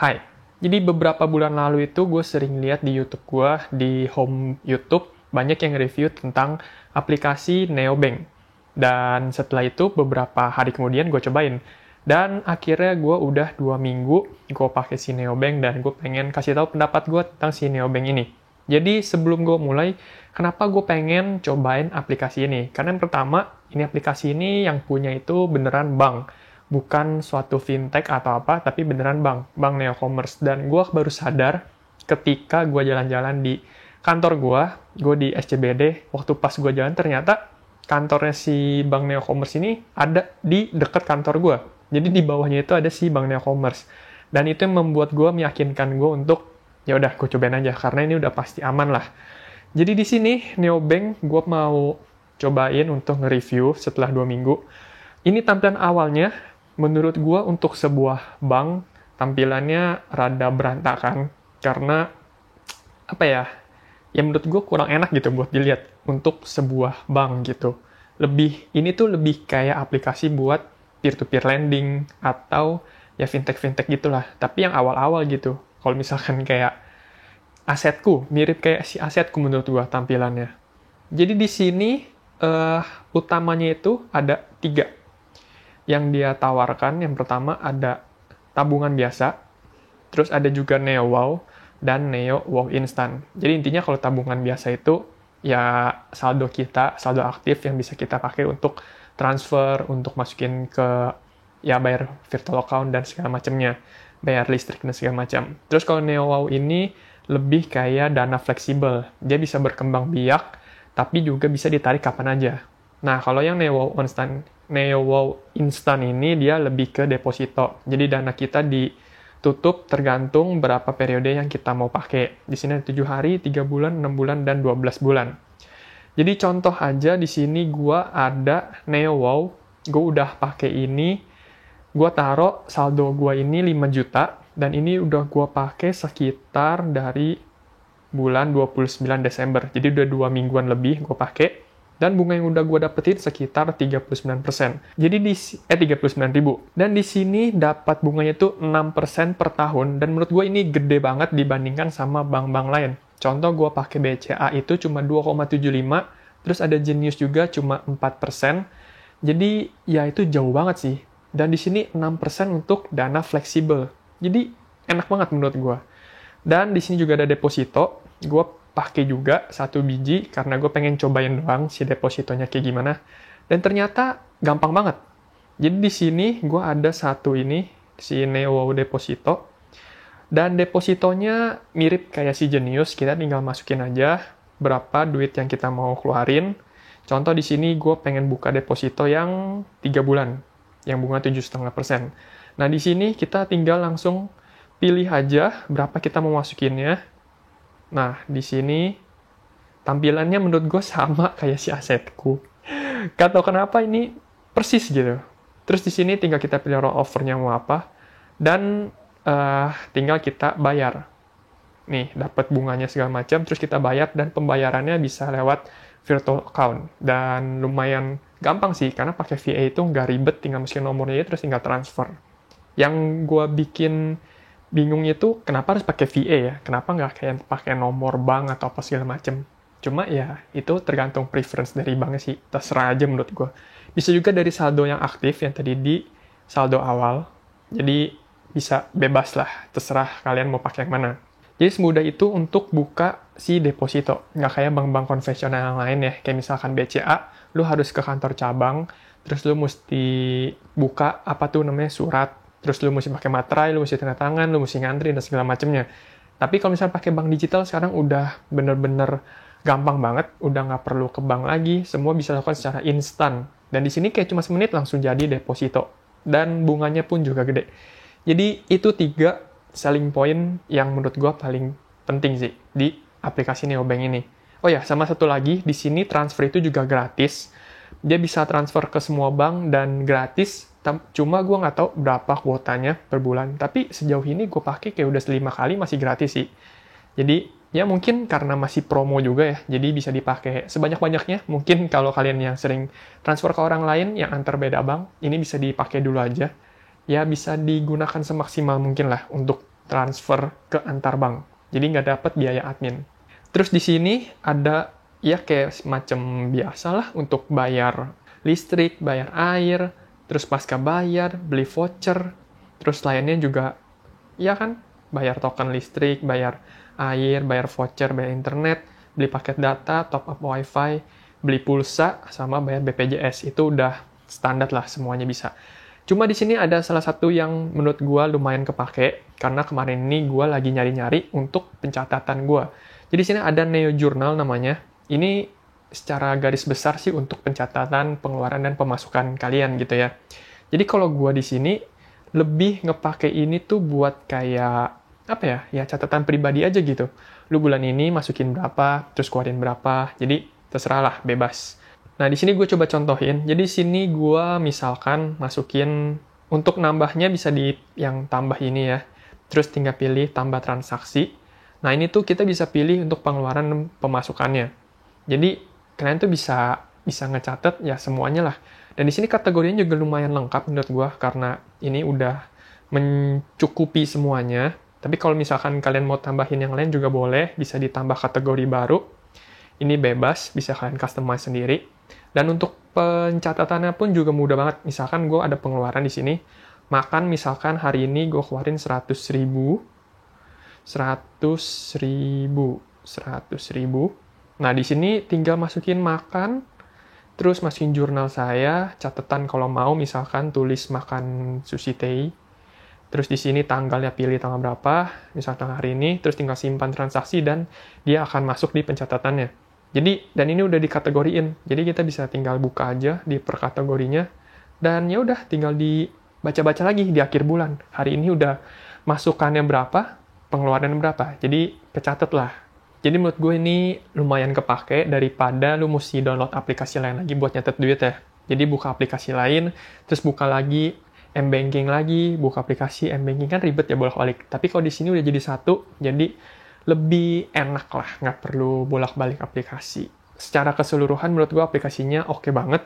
Hai, jadi beberapa bulan lalu itu gue sering lihat di YouTube gue, di home YouTube, banyak yang review tentang aplikasi Neobank. Dan setelah itu beberapa hari kemudian gue cobain. Dan akhirnya gue udah 2 minggu gue pakai si Neobank dan gue pengen kasih tahu pendapat gue tentang si Neobank ini. Jadi sebelum gue mulai, kenapa gue pengen cobain aplikasi ini? Karena yang pertama, ini aplikasi ini yang punya itu beneran bank. Bukan suatu fintech atau apa, tapi beneran bank Neocommerce. Dan gue baru sadar ketika gue jalan-jalan di kantor gue di SCBD, waktu pas gue jalan ternyata kantornya si bank Neocommerce ini ada di dekat kantor gue. Jadi di bawahnya itu ada si bank Neocommerce. Dan itu yang membuat gue meyakinkan gue untuk ya udah gue cobain aja karena ini udah pasti aman lah. Jadi di sini Neobank gue mau cobain untuk nge-review setelah 2 minggu. Ini tampilan awalnya, menurut gue untuk sebuah bank tampilannya rada berantakan karena apa ya? Ya menurut gue kurang enak gitu buat dilihat untuk sebuah bank gitu. Ini tuh lebih kayak aplikasi buat peer-to-peer lending atau ya fintech-fintech gitulah. Tapi yang awal-awal gitu. Kalau misalkan kayak asetku, mirip kayak si asetku menurut gua tampilannya. Jadi di sini utamanya itu ada 3 yang dia tawarkan. Yang pertama ada tabungan biasa, terus ada juga Neo Wow dan Neo Wow Instant. Jadi intinya kalau tabungan biasa itu ya saldo saldo aktif yang bisa kita pakai untuk transfer, untuk masukin ke ya bayar virtual account dan segala macamnya, bayar listrik dan segala macam. Terus kalau Neo Wow ini lebih kayak dana fleksibel. Dia bisa berkembang biak, tapi juga bisa ditarik kapan aja. Nah, kalau yang Neo Wow Instant ini dia lebih ke deposito. Jadi dana kita ditutup tergantung berapa periode yang kita mau pakai. Di sini ada 7 hari, 3 bulan, 6 bulan, dan 12 bulan. Jadi contoh aja di sini gua ada Neo Wow, gua udah pakai ini, gua taruh saldo gua ini 5 juta, dan ini udah gua pakai sekitar dari bulan 29 Desember. Jadi udah 2 mingguan lebih gua pakai. Dan bunga yang udah gua dapetin sekitar 39%. Jadi 39.000. Dan di sini dapat bunganya itu 6% per tahun. Dan menurut gua ini gede banget dibandingkan sama bank-bank lain. Contoh gua pakai BCA itu cuma 2,75, terus ada Genius juga cuma 4%. Jadi ya itu jauh banget sih. Dan di sini 6% untuk dana fleksibel. Jadi enak banget menurut gue. Dan di sini juga ada deposito. Gue pakai juga 1 biji karena gue pengen cobain doang si depositonya kayak gimana. Dan ternyata gampang banget. Jadi di sini gue ada satu ini, si Neo Deposito. Dan depositonya mirip kayak si Genius. Kita tinggal masukin aja berapa duit yang kita mau keluarin. Contoh di sini gue pengen buka deposito yang 3 bulan. Yang bunga 7,5%. Nah, di sini kita tinggal langsung pilih aja berapa kita mau masukinnya. Nah, di sini tampilannya menurut gue sama kayak si asetku. Gak tau kenapa ini persis gitu. Terus di sini tinggal kita pilih roll over-nya mau apa. Dan tinggal kita bayar. Nih, dapat bunganya segala macam, terus kita bayar, dan pembayarannya bisa lewat virtual account. Dan lumayan gampang sih, karena pakai VA itu nggak ribet, tinggal masukin nomornya terus tinggal transfer. Yang gue bikin bingung itu kenapa harus pakai VA ya? Kenapa nggak kayak pakai nomor bank atau apa segala macem? Cuma ya itu tergantung preference dari banknya sih. Terserah aja menurut gue. Bisa juga dari saldo yang aktif yang tadi di saldo awal. Jadi bisa bebas lah. Terserah kalian mau pakai yang mana. Jadi semudah itu untuk buka si deposito. Nggak kayak bank-bank konvensional yang lain ya. Kayak misalkan BCA, lu harus ke kantor cabang. Terus lu mesti buka apa tuh namanya surat. Terus lu mesti pakai materai, lu mesti tanda tangan, lu mesti ngantri, dan segala macamnya. Tapi kalau misalnya pakai bank digital, sekarang udah bener-bener gampang banget. Udah nggak perlu ke bank lagi. Semua bisa dilakukan secara instan. Dan di sini kayak cuma semenit langsung jadi deposito. Dan bunganya pun juga gede. Jadi itu 3 selling point yang menurut gue paling penting sih di aplikasi Neobank ini. Oh ya, sama satu lagi, di sini transfer itu juga gratis. Dia bisa transfer ke semua bank dan gratis. Cuma gue nggak tahu berapa kuotanya per bulan. Tapi sejauh ini gue pakai kayak udah 5 kali masih gratis sih. Jadi ya mungkin karena masih promo juga ya. Jadi bisa dipakai sebanyak-banyaknya. Mungkin kalau kalian yang sering transfer ke orang lain yang antar beda bank, ini bisa dipakai dulu aja. Ya bisa digunakan semaksimal mungkin lah untuk transfer ke antar bank. Jadi nggak dapat biaya admin. Terus di sini ada ya kayak semacam biasa lah untuk bayar listrik, bayar air, terus pasca bayar, beli voucher, terus lainnya juga ya kan, bayar token listrik, bayar air, bayar voucher, bayar internet, beli paket data, top up wifi, beli pulsa, sama bayar BPJS. Itu udah standar lah, semuanya bisa. Cuma di sini ada salah satu yang menurut gue lumayan kepake, karena kemarin ini gue lagi nyari-nyari untuk pencatatan gue. Jadi di sini ada Neo Journal namanya. Ini secara garis besar sih untuk pencatatan pengeluaran dan pemasukan kalian gitu ya. Jadi kalau gue di sini lebih ngepake ini tuh buat kayak apa ya? Ya catatan pribadi aja gitu. Lu bulan ini masukin berapa, terus keluarin berapa. Jadi terserah lah, bebas. Nah, di sini gue coba contohin. Jadi, di sini gue misalkan masukin, untuk nambahnya bisa di yang tambah ini ya. Terus tinggal pilih tambah transaksi. Nah, ini tuh kita bisa pilih untuk pengeluaran dan pemasukannya. Jadi, kalian tuh bisa ngecatet ya semuanya lah. Dan di sini kategorinya juga lumayan lengkap menurut gue, karena ini udah mencukupi semuanya. Tapi kalau misalkan kalian mau tambahin yang lain juga boleh, bisa ditambah kategori baru. Ini bebas, bisa kalian customize sendiri. Dan untuk pencatatannya pun juga mudah banget. Misalkan gue ada pengeluaran di sini, makan misalkan hari ini gue keluarin 100 ribu. Nah, di sini tinggal masukin makan, terus masukin jurnal saya, catatan kalau mau misalkan tulis makan sushi tei. Terus di sini tanggalnya pilih tanggal berapa, misalkan hari ini, terus tinggal simpan transaksi dan dia akan masuk di pencatatannya. Jadi, dan ini udah dikategoriin. Jadi kita bisa tinggal buka aja di per kategorinya. Dan ya udah tinggal dibaca-baca lagi di akhir bulan. Hari ini udah masukannya berapa, pengeluaran berapa. Jadi kecatet lah. Jadi menurut gue ini lumayan kepake daripada lu mesti download aplikasi lain lagi buat nyatet duit ya. Jadi buka aplikasi lain, terus buka lagi M-Banking lagi, buka aplikasi M-Banking kan ribet ya bolak-balik. Tapi kalau di sini udah jadi satu, jadi lebih enak lah, nggak perlu bolak-balik aplikasi. Secara keseluruhan menurut gue aplikasinya oke banget.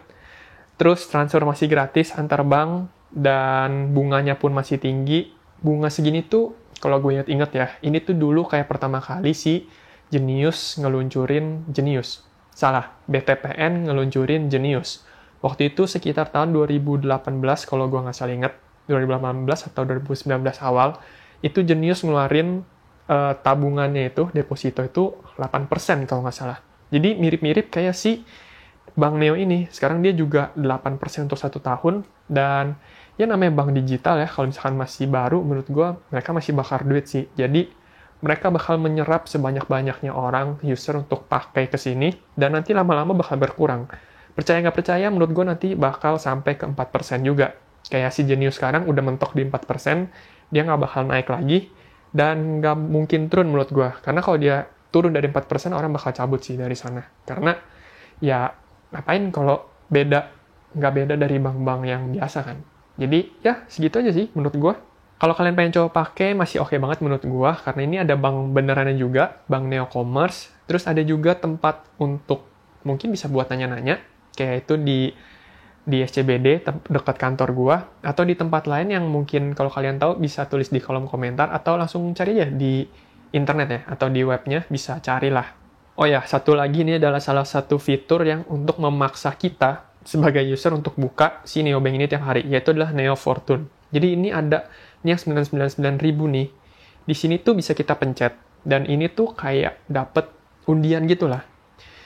Terus transfer masih gratis antar bank, dan bunganya pun masih tinggi. Bunga segini tuh, kalau gue inget ya, ini tuh dulu kayak pertama kali si Genius ngeluncurin BTPN ngeluncurin Genius. Waktu itu sekitar tahun 2018, kalau gue nggak salah inget, 2018 atau 2019 awal, itu Genius ngeluarin tabungannya itu, deposito itu 8% kalau nggak salah. Jadi mirip-mirip kayak si Bank Neo ini. Sekarang dia juga 8% untuk 1 tahun. Dan ya namanya bank digital ya, kalau misalkan masih baru, menurut gue mereka masih bakar duit sih. Jadi mereka bakal menyerap sebanyak-banyaknya orang, user untuk pakai ke sini, dan nanti lama-lama bakal berkurang. Percaya nggak percaya, menurut gue nanti bakal sampai ke 4% juga. Kayak si Genius sekarang udah mentok di 4%, dia nggak bakal naik lagi. Dan nggak mungkin turun menurut gue. Karena kalau dia turun dari 4%, orang bakal cabut sih dari sana. Karena ya ngapain kalau nggak beda dari bank-bank yang biasa kan. Jadi ya segitu aja sih menurut gue. Kalau kalian pengen coba pakai, masih oke banget menurut gue. Karena ini ada bank benerannya juga, Bank Neo Commerce. Terus ada juga tempat untuk, mungkin bisa buat nanya-nanya. Kayak itu di SCBD dekat kantor gua, atau di tempat lain yang mungkin kalau kalian tahu bisa tulis di kolom komentar, atau langsung cari aja di internet ya, atau di webnya bisa carilah. Oh ya, satu lagi, ini adalah salah satu fitur yang untuk memaksa kita sebagai user untuk buka si Neobank ini tiap hari, yaitu adalah Neo Fortune. Jadi ini ada ini yang 999.000 nih. Di sini tuh bisa kita pencet, dan ini tuh kayak dapet undian gitulah.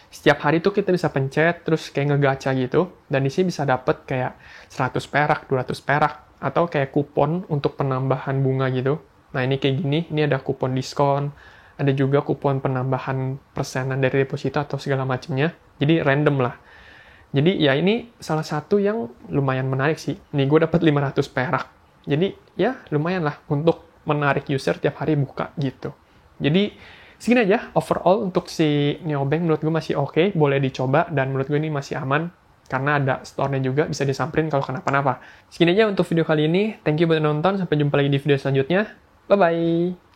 Setiap hari tuh kita bisa pencet, terus kayak ngegacha gitu, dan di sini bisa dapet kayak 100 perak, 200 perak, atau kayak kupon untuk penambahan bunga gitu. Nah, ini kayak gini, ini ada kupon diskon, ada juga kupon penambahan persenan dari deposito atau segala macamnya. Jadi random lah. Jadi ya ini salah satu yang lumayan menarik sih. Nih gue dapat 500 perak. Jadi ya lumayan lah untuk menarik user tiap hari buka gitu. Jadi segini aja overall untuk si Neobank, menurut gue masih oke, boleh dicoba, dan menurut gue ini masih aman karena ada store-nya juga, bisa disamperin kalau kenapa-napa. Segini aja untuk video kali ini. Thank you buat nonton, sampai jumpa lagi di video selanjutnya. Bye-bye!